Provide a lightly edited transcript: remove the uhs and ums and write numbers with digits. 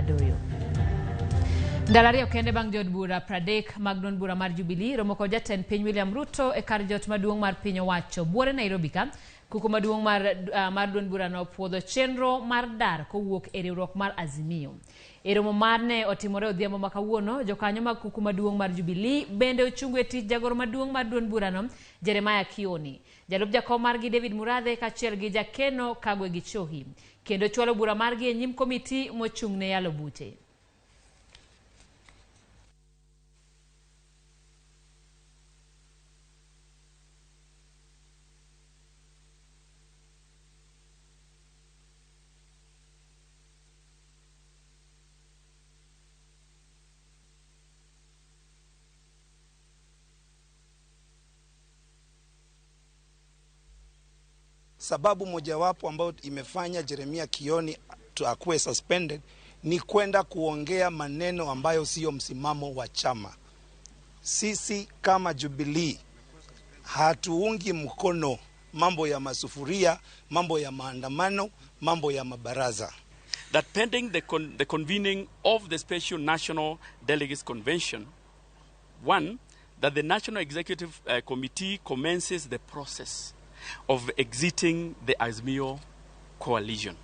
Adoyo. Ndalari okende bang jod bura pradek magnon bura mar Jubilee romo ko jatend piny William Ruto e kar jot maduong' mar piny owacho buore Nairobi ka kuku maduong' mar duond bura no puodho chenro mar dar kowuok e riwruok mar Azimio. E romo marne otimore odhiambo ma kawuono jokanyo mag kuku maduong' mar Jubilee bende ochungo e tich jagoro maduong' mar duond bura no Jeremiah Kioni. Jalup jakom margi David Murathe kaachiel gi jakeno Kagwe Gichohi kendo chwalo bura margi e nyim komiti mochung'ne yalo buche. Sababu mojawapo ambayo imefanya Jeremiah Kioni akuwe suspended ni kwenda kuongea maneno ambayo sio msimamo wa chama. Sisi kama Jubilee hatuungi mkono mambo ya masufuria, mambo ya maandamano, mambo ya mabaraza. That pending the convening of the Special National Delegates Convention, one, that the National Executive Committee commences the process of exiting the Azimio coalition.